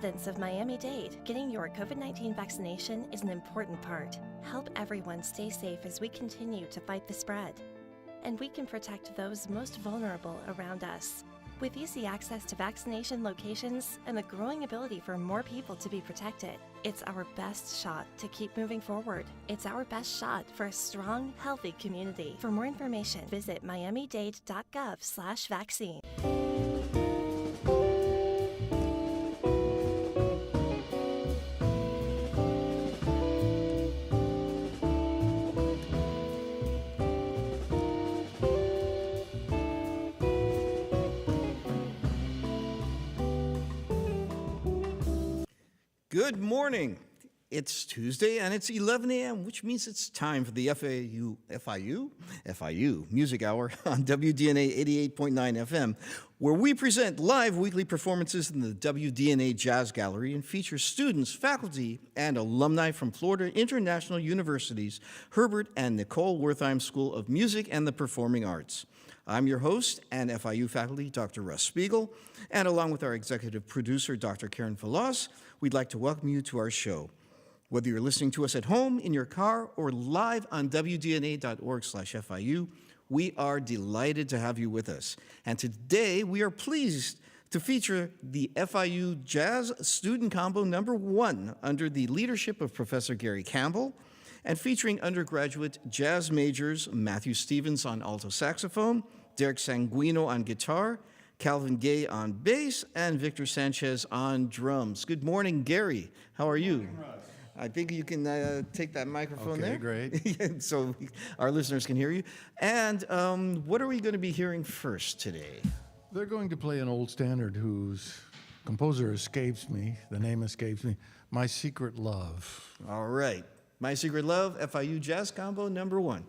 residents of Miami-Dade, getting your COVID-19 vaccination is an important part. Help everyone stay safe as we continue to fight the spread. And we can protect those most vulnerable around us. With easy access to vaccination locations and the growing ability for more people to be protected, it's our best shot to keep moving forward. It's our best shot for a strong, healthy community. For more information, visit miamidade.gov/vaccine. Good morning. It's Tuesday and it's 11 a.m., which means it's time for the FIU Music Hour on WDNA 88.9 FM, where we present live weekly performances in the WDNA Jazz Gallery and feature students, faculty, and alumni from Florida International University's Herbert and Nicole Wertheim School of Music and the Performing Arts. I'm your host and FIU faculty, Dr. Russ Spiegel, and along with our executive producer, Dr. Karen Falas, we'd like to welcome you to our show. Whether you're listening to us at home, in your car, or live on wdna.org/FIU, we are delighted to have you with us. And today, we are pleased to feature the FIU Jazz Student Combo #1 under the leadership of Professor Gary Campbell, and featuring undergraduate jazz majors Matthew Stevens on alto saxophone, Derek Sanguino on guitar, Calvin Gay on bass, and Victor Sanchez on drums. Good morning, Gary. How are you? Good morning, Russ. I think you can take that microphone there. Okay, great. So our listeners can hear you. And what are we going to be hearing first today? They're going to play an old standard whose composer escapes me, the name escapes me, My Secret Love. All right. My Secret Love, FIU Jazz Combo #1.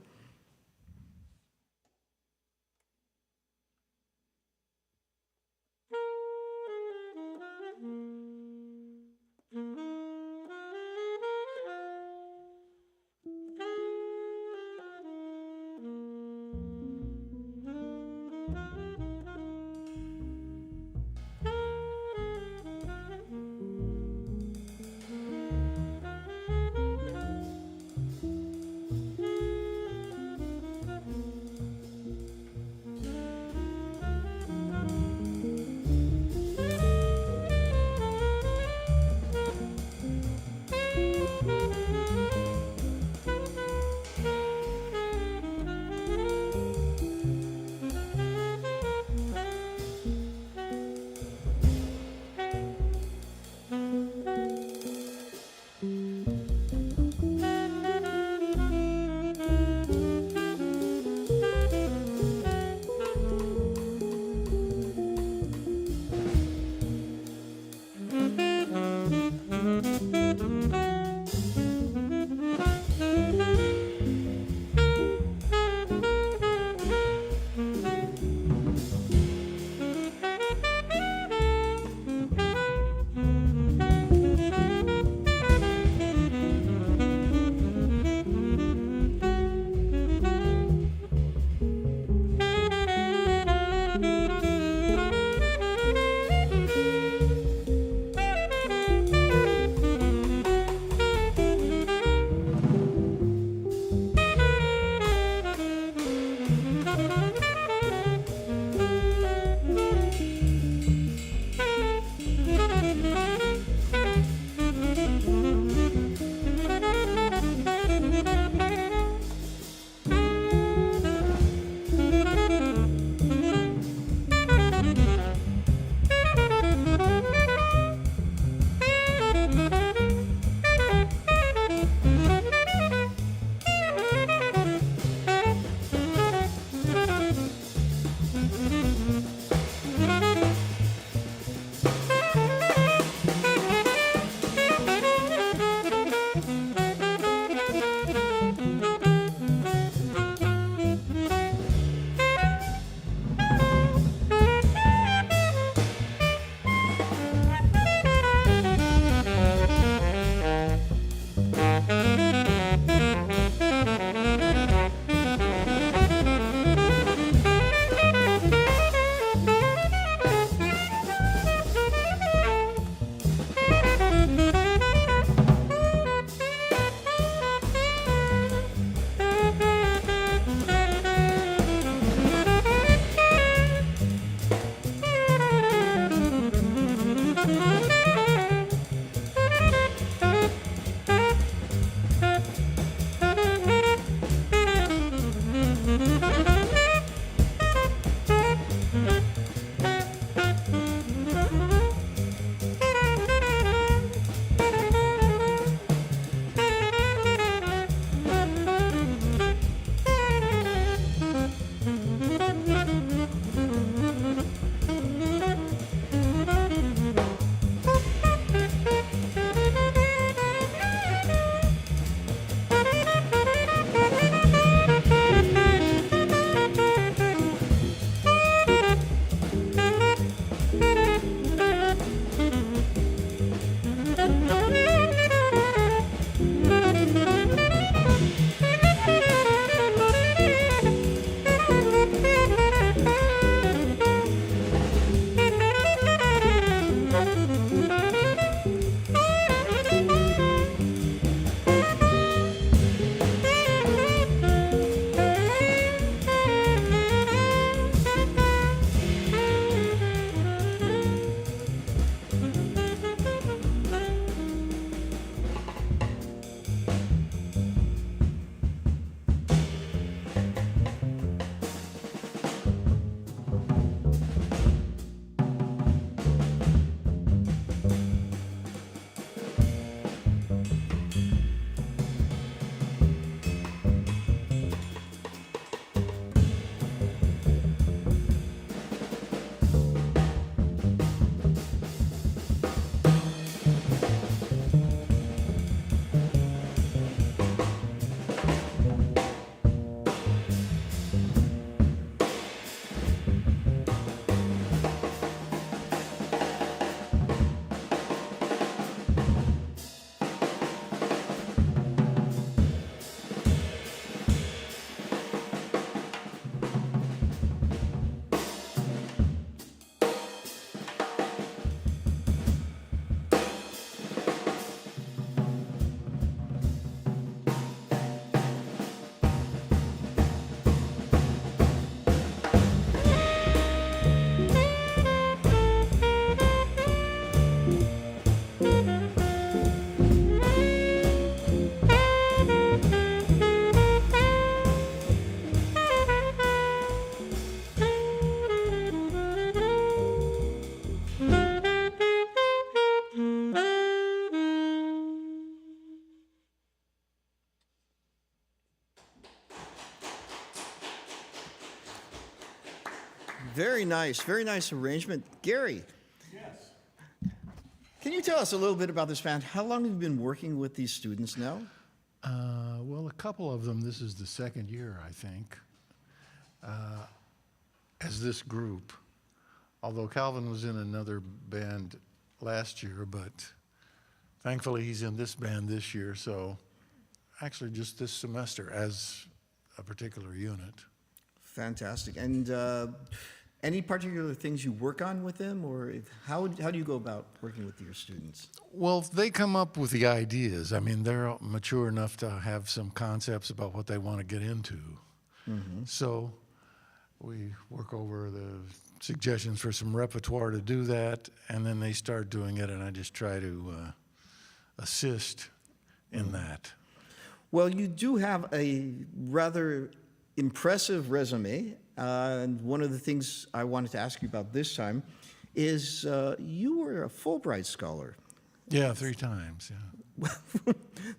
Very nice arrangement. Gary. Can you tell us a little bit about this band? How long have you been working with these students now? Well, a couple of them, this is the second year, I think, as this group. Although Calvin was in another band last year, but thankfully he's in this band this year, so actually just this semester as a particular unit. Fantastic. And any particular things you work on with them, or how do you go about working with your students? Well, they come up with the ideas. I mean, they're mature enough to have some concepts about what they want to get into. Mm-hmm. So we work over the suggestions for some repertoire to do that, and then they start doing it, and I just try to assist in that. Well, you do have a rather impressive resume. And one of the things I wanted to ask you about this time is you were a Fulbright scholar. Yeah, 3 times. Yeah,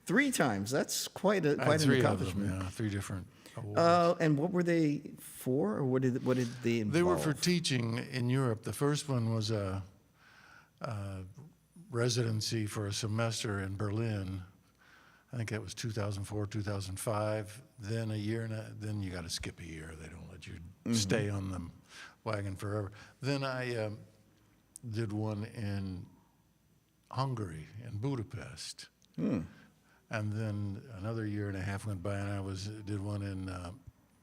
3 times. That's quite an three accomplishment. of them, yeah, 3 different awards. And what were they for, or what did they involve? They were for teaching in Europe. The first one was a residency for a semester in Berlin. I think that was 2004, 2005. Then a year, then you got to skip a year. They don't let you stay on the wagon forever. Then I did one in Hungary, in Budapest. And then another year and a half went by, and I did one in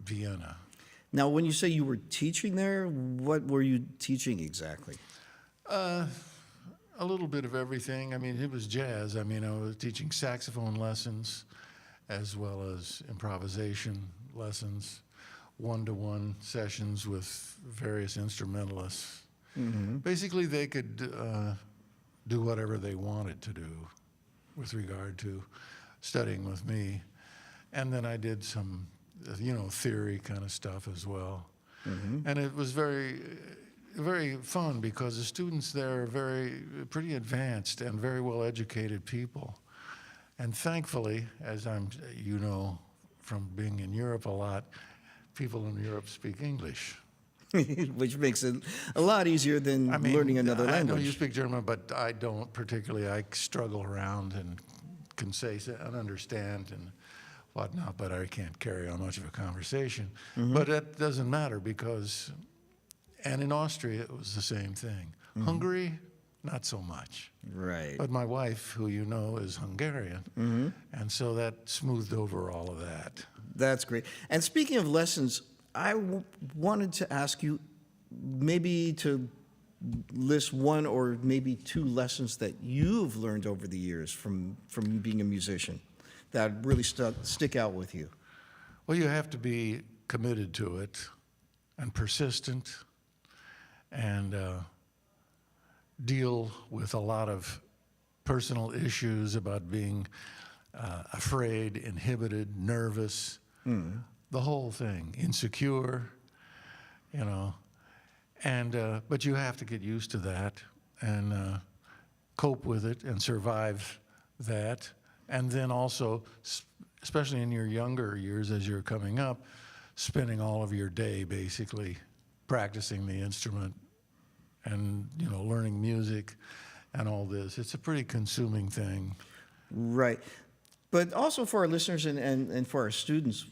Vienna. Now, when you say you were teaching there, what were you teaching exactly? A little bit of everything. I mean, it was jazz. I mean, I was teaching saxophone lessons as well as improvisation lessons, one-to-one sessions with various instrumentalists. Mm-hmm. Basically, they could do whatever they wanted to do with regard to studying with me. And then I did some, theory kind of stuff as well. Mm-hmm. And it was very fun because the students there are pretty advanced and very well educated people. And thankfully, as from being in Europe a lot, people in Europe speak English. Which makes it a lot easier than learning another language. I know you speak German, but I don't particularly. I struggle around and can say and understand and whatnot, but I can't carry on much of a conversation. Mm-hmm. But that doesn't matter because, and in Austria, it was the same thing. Mm-hmm. Hungary, not so much. Right. But my wife, who you know, is Hungarian, mm-hmm. and so that smoothed over all of that. That's great. And speaking of lessons, I wanted to ask you maybe to list 1 or maybe 2 lessons that you've learned over the years from being a musician that really stick out with you. Well, you have to be committed to it and persistent and deal with a lot of personal issues about being afraid, inhibited, nervous, the whole thing, insecure, and but you have to get used to that and cope with it and survive that. And then also, especially in your younger years as you're coming up, spending all of your day basically practicing the instrument and learning music and all this. It's a pretty consuming thing. Right. But also for our listeners and for our students,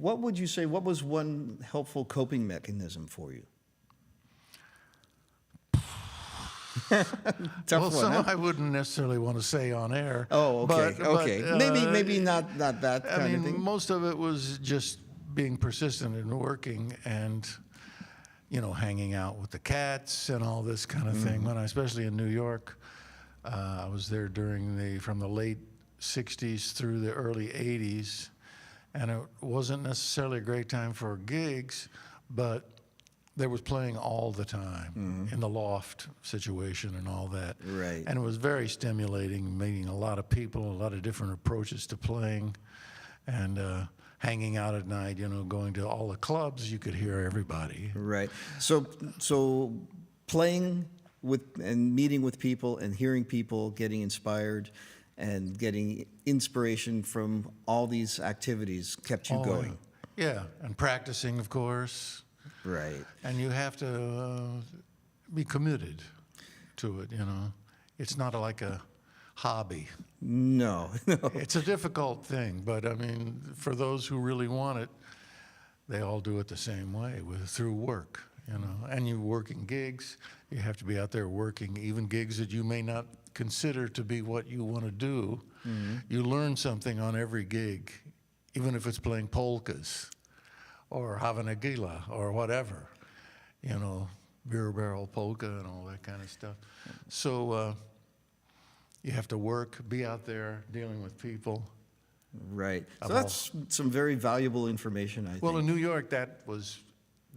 what would you say, what was one helpful coping mechanism for you? Well, some I wouldn't necessarily want to say on air. Oh, okay, okay. Maybe not that kind of thing. Most of it was just being persistent and working and, hanging out with the cats and all this kind of thing. When especially in New York, I was there from the late 60s through the early 80s, and it wasn't necessarily a great time for gigs, but there was playing all the time in the loft situation and all that. Right. And it was very stimulating, meeting a lot of people, a lot of different approaches to playing, and hanging out at night, going to all the clubs, you could hear everybody. Right. So playing with and meeting with people and hearing people, getting inspired and getting inspiration from all these activities kept you going. Yeah, and practicing, of course. Right. And you have to be committed to it, you know. It's not like a hobby. No, no. It's a difficult thing, but I mean, for those who really want it, they all do it the same way, through work, you know. And you work in gigs, you have to be out there working, even gigs that you may not consider to be what you want to do. You learn something on every gig, even if it's playing polkas or Havana Gila or whatever, you know, beer barrel polka and all that kind of stuff. So you have to work, be out there dealing with people. Right. So that's some very valuable information, I think. Well, in New York, that was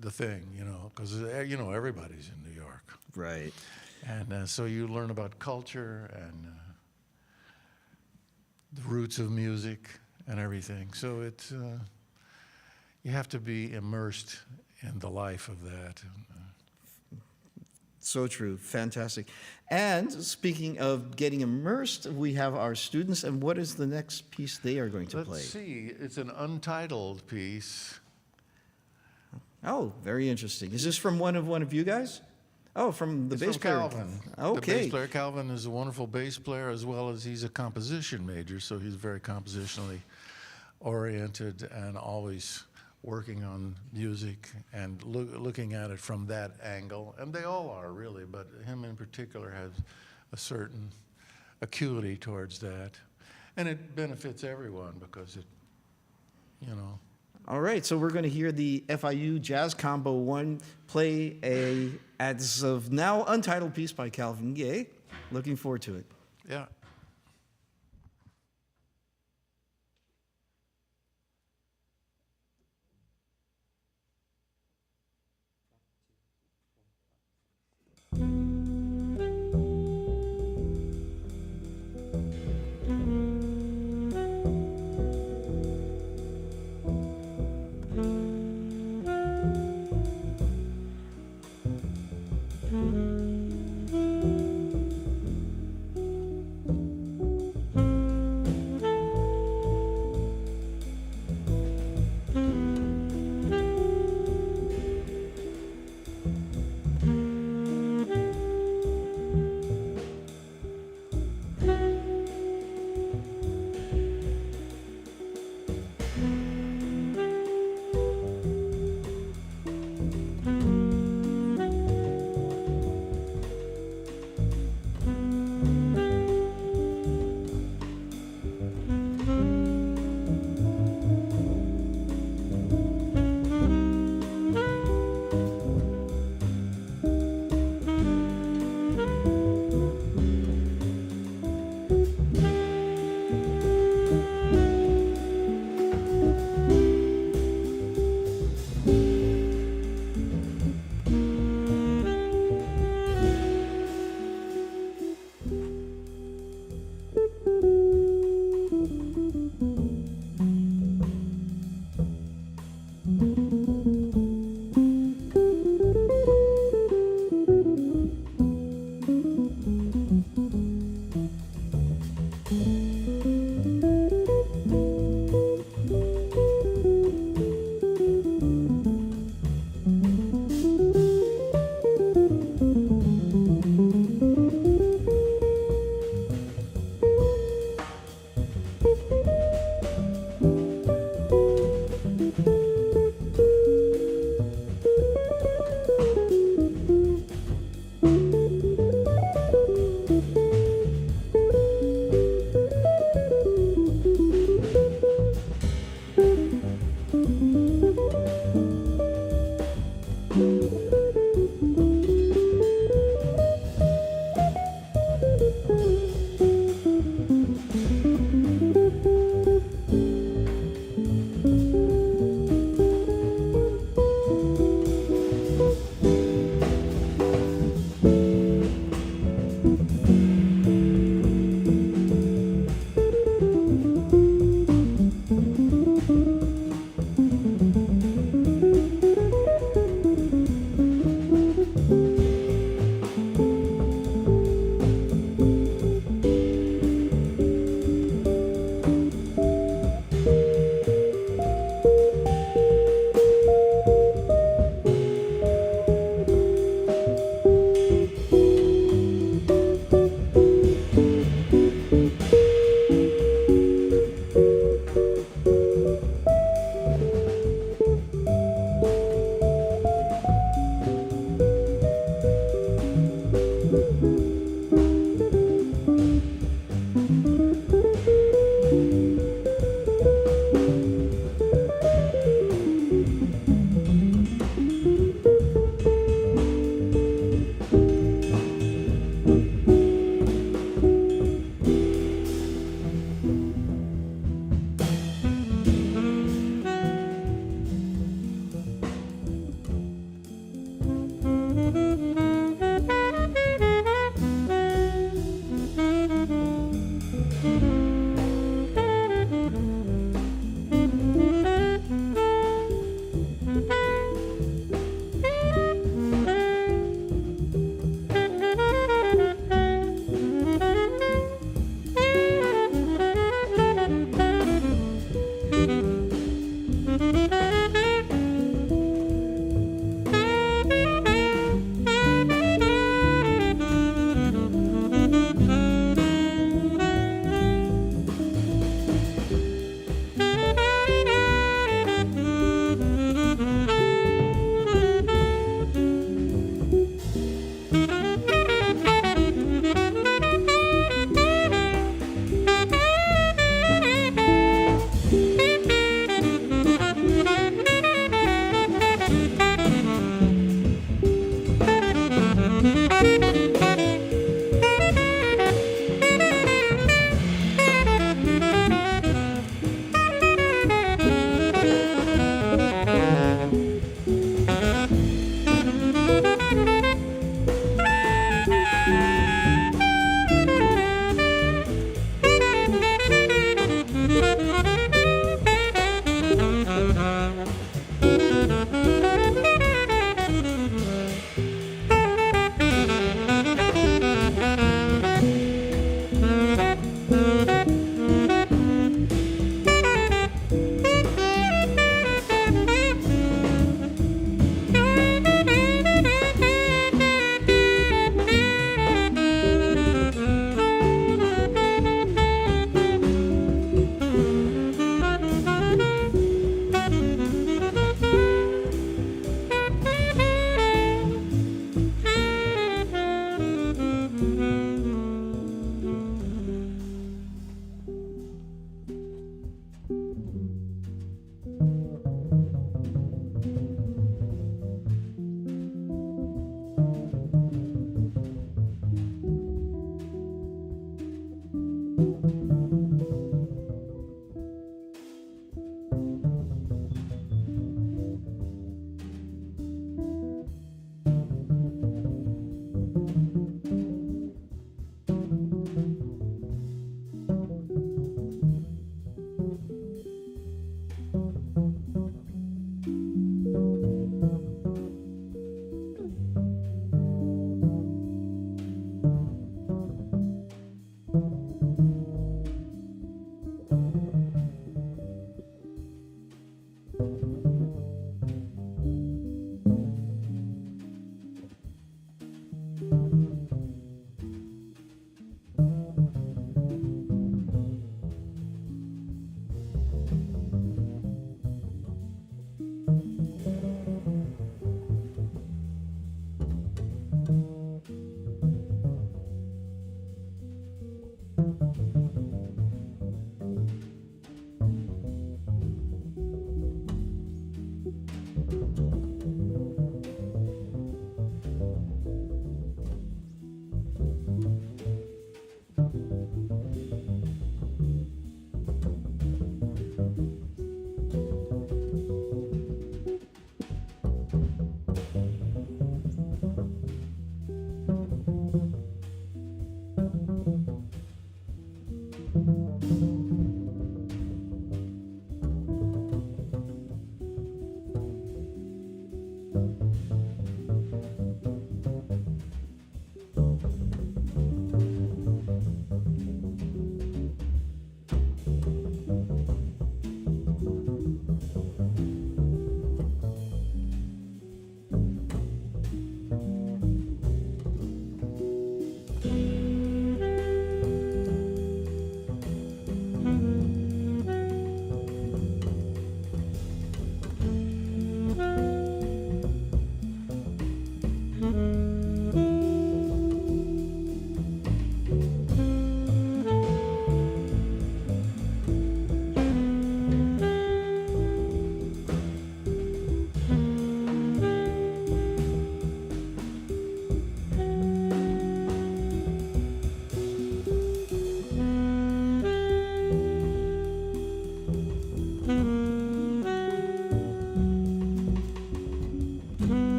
the thing, you know, because, you know, everybody's in New York. Right. And so you learn about culture and the roots of music and everything. So it's, you have to be immersed in the life of that. So true. Fantastic. And speaking of getting immersed, we have our students, and what is the next piece they are going to play? Let's see. It's an untitled piece. Oh, very interesting. Is this from one of you guys? Oh, from the It's bass from player. Calvin. The Okay. bass player Calvin is a wonderful bass player, as well as he's a composition major, so he's very compositionally oriented and always working on music and looking at it from that angle. And they all are, really, but him in particular has a certain acuity towards that. And it benefits everyone because it, you know. All right, so we're going to hear the FIU Jazz Combo 1 play a, as of now, untitled piece by Calvin Gay. Looking forward to it. Yeah.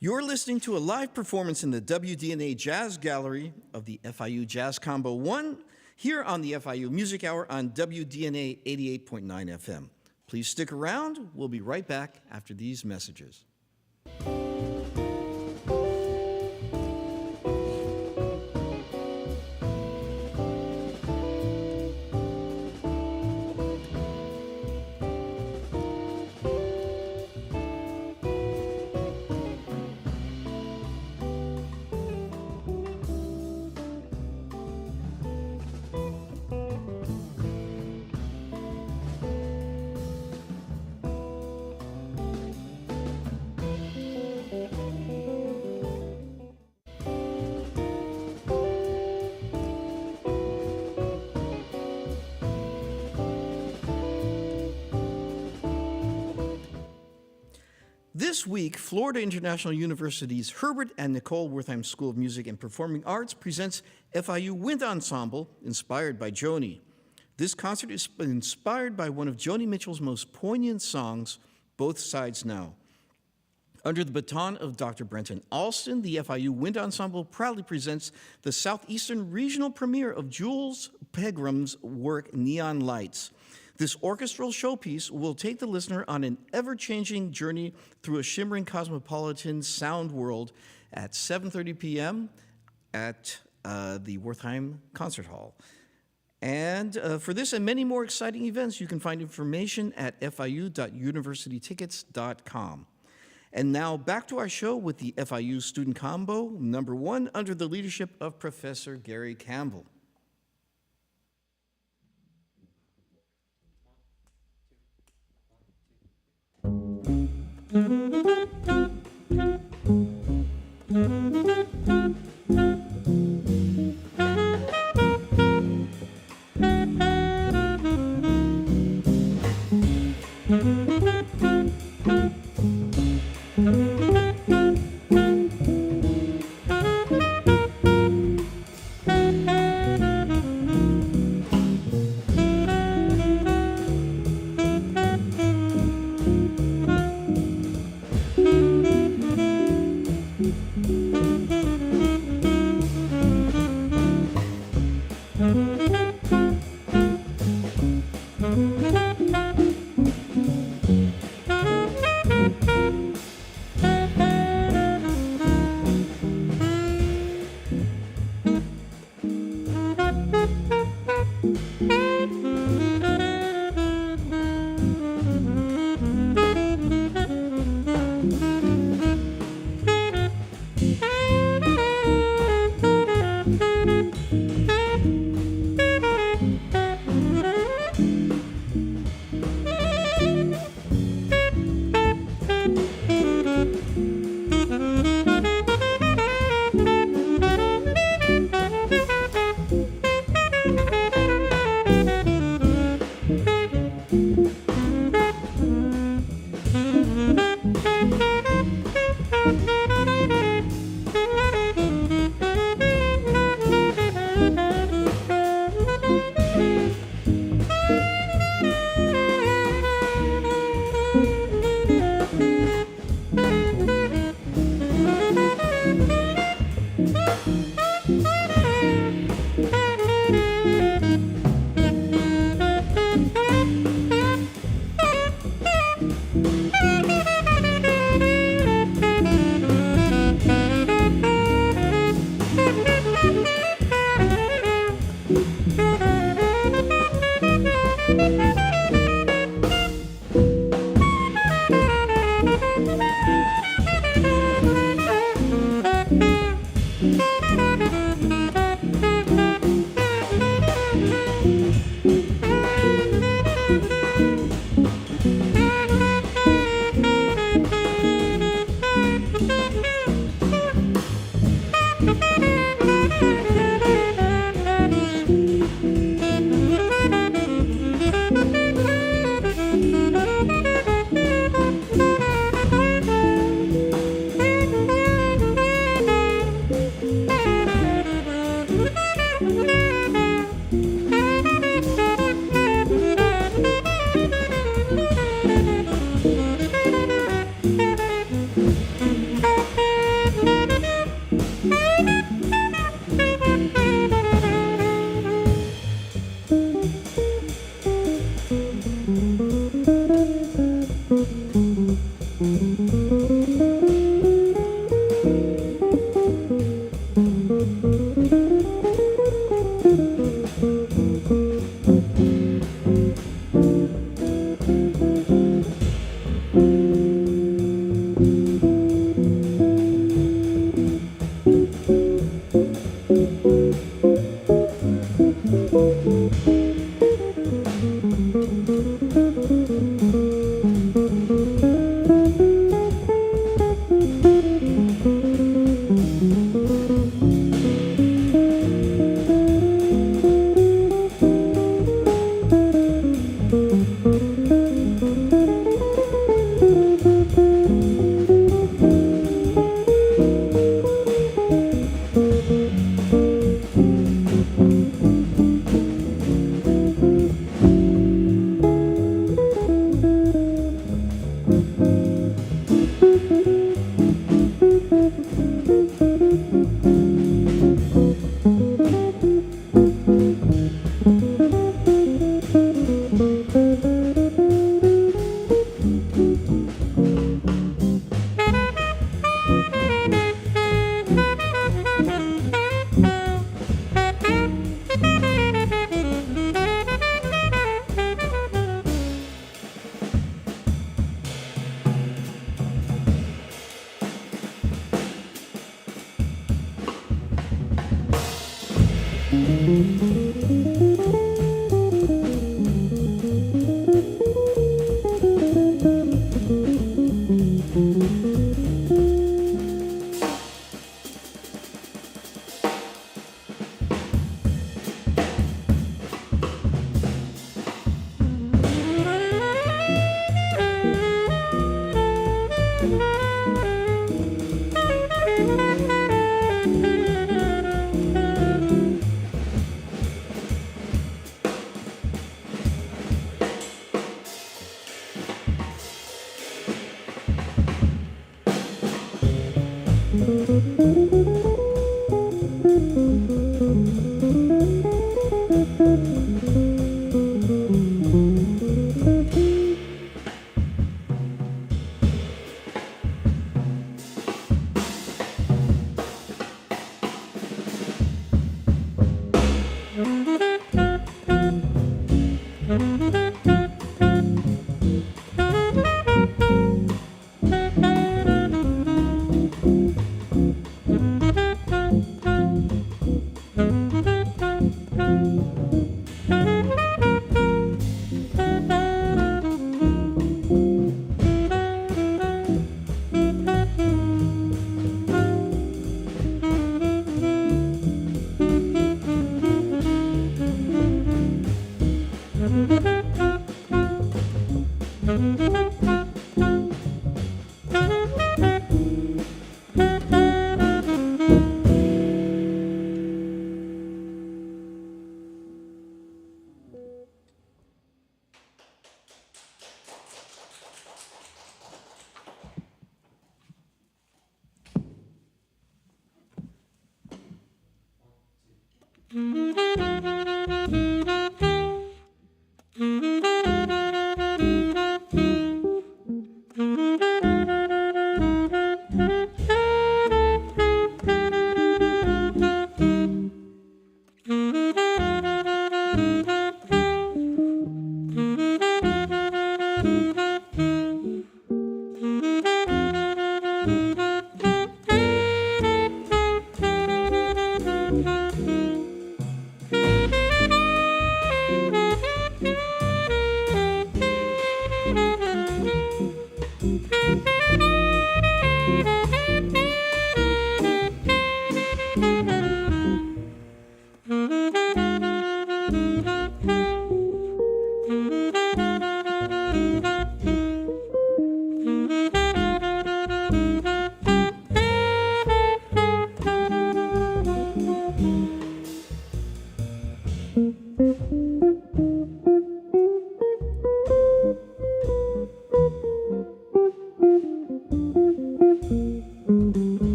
You're listening to a live performance in the WDNA Jazz Gallery of the FIU Jazz Combo 1 here on the FIU Music Hour on WDNA 88.9 FM. Please stick around. We'll be right back after these messages. This week, Florida International University's Herbert and Nicole Wertheim School of Music and Performing Arts presents FIU Wind Ensemble, inspired by Joni. This concert is inspired by one of Joni Mitchell's most poignant songs, Both Sides Now. Under the baton of Dr. Brenton Alston, the FIU Wind Ensemble proudly presents the Southeastern Regional premiere of Jules Pegram's work, Neon Lights. This orchestral showpiece will take the listener on an ever-changing journey through a shimmering cosmopolitan sound world at 7:30 p.m. at the Wertheim Concert Hall. And for this and many more exciting events, you can find information at fiu.universitytickets.com. And now back to our show with the FIU Student Combo number 1 under the leadership of Professor Gary Campbell.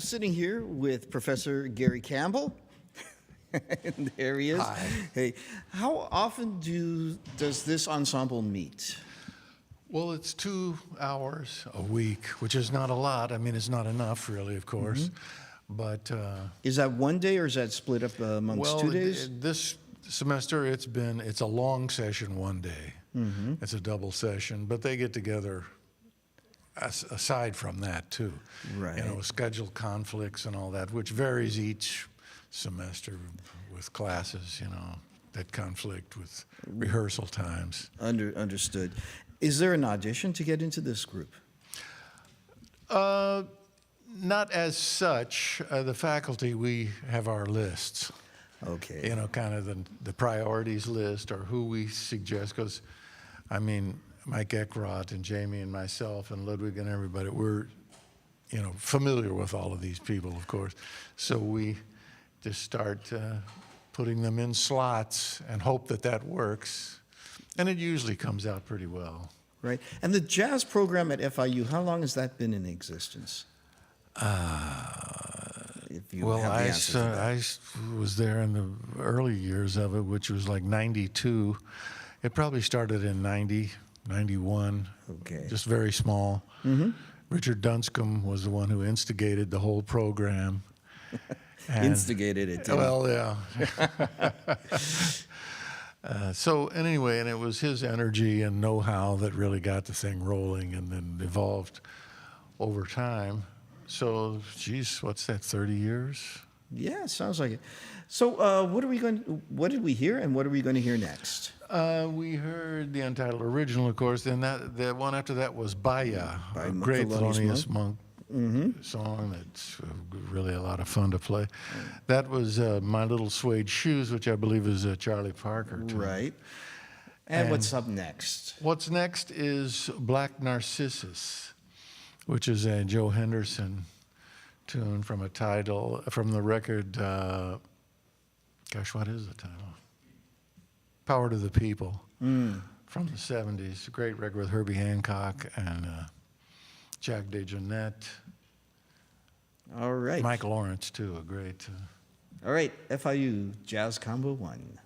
sitting here with Professor Gary Campbell. And there he is. Hi. Hey, how often does this ensemble meet? Well, it's 2 hours a week, which is not a lot. I mean, it's not enough, really, of course. But Is that one day or is that split up amongst 2 days? This semester it's a long session one day. It's a double session, but they get together aside from that too. Right. You know, schedule conflicts and all that, which varies each semester with classes, you know, that conflict with rehearsal times. Understood. Is there an audition to get into this group? Not as such. The faculty, we have our lists. Okay. You know, kind of the priorities list or who we suggest. Because, I mean, Mike Eckroth and Jamie and myself and Ludwig and everybody, we're, you know, familiar with all of these people, of course. So we just start putting them in slots and hope that that works. And it usually comes out pretty well. Right. And the jazz program at FIU, how long has that been in existence? If you Well, have the answer to that. I was there in the early years of it, which was like 92. It probably started in 90, 91. Okay. Just very small. Richard Dunscombe was the one who instigated the whole program. And- Instigated it. didn't it? Well, yeah. So anyway, and it was his energy and know-how that really got the thing rolling and then evolved over time. So, geez, what's that, 30 years? Yeah, sounds like it. So, what did we hear, and what are we going to hear next? We heard the untitled original, of course, then the one after that was Baya, By a great Thelonious Thelonious Monk song that's really a lot of fun to play. That was My Little Suede Shoes, which I believe is a Charlie Parker tune. Right. And what's up next? What's next is Black Narcissus, which is a Joe Henderson tune from the record, gosh, what is the title? Power to the People from the 70s. A great record with Herbie Hancock and Jack DeJohnette. All right. Mike Lawrence, too, a great... All right, FIU Jazz Combo 1.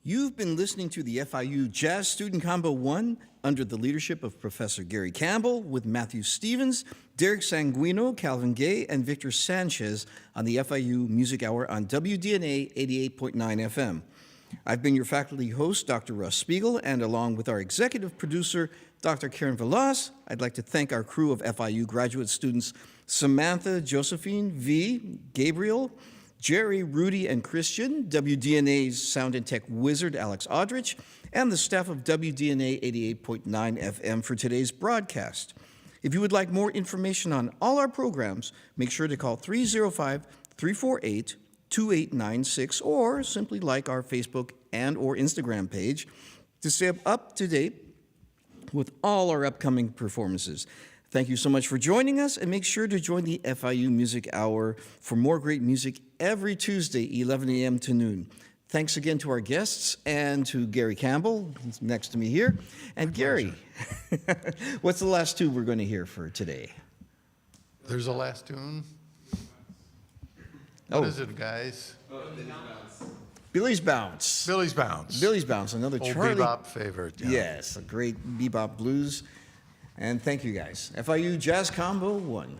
You've been listening to the FIU Jazz Student Combo 1 under the leadership of Professor Gary Campbell with Matthew Stevens, Derek Sanguino, Calvin Gay, and Victor Sanchez on the FIU Music Hour on WDNA 88.9 FM. I've been your faculty host, Dr. Russ Spiegel, and along with our executive producer, Dr. Karen Velas, I'd like to thank our crew of FIU graduate students, Samantha, Josephine, V, Gabriel, Jerry, Rudy, and Christian, WDNA's sound and tech wizard, Alex Aldrich, and the staff of WDNA 88.9 FM for today's broadcast. If you would like more information on all our programs, make sure to call 305-348-2896 or simply like our Facebook and or Instagram page to stay up to date with all our upcoming performances. Thank you so much for joining us, and make sure to join the FIU Music Hour for more great music every Tuesday, 11 a.m. to noon. Thanks again to our guests and to Gary Campbell, who's next to me here. And Gary, what's the last tune we're going to hear for today? There's a last tune. Oh. What is it, guys? Billy's Bounce. Billy's Bounce. Billy's Bounce, another Old Charlie. bebop favorite. Yeah. Yes, a great bebop blues. And thank you guys. FIU Jazz Combo 1.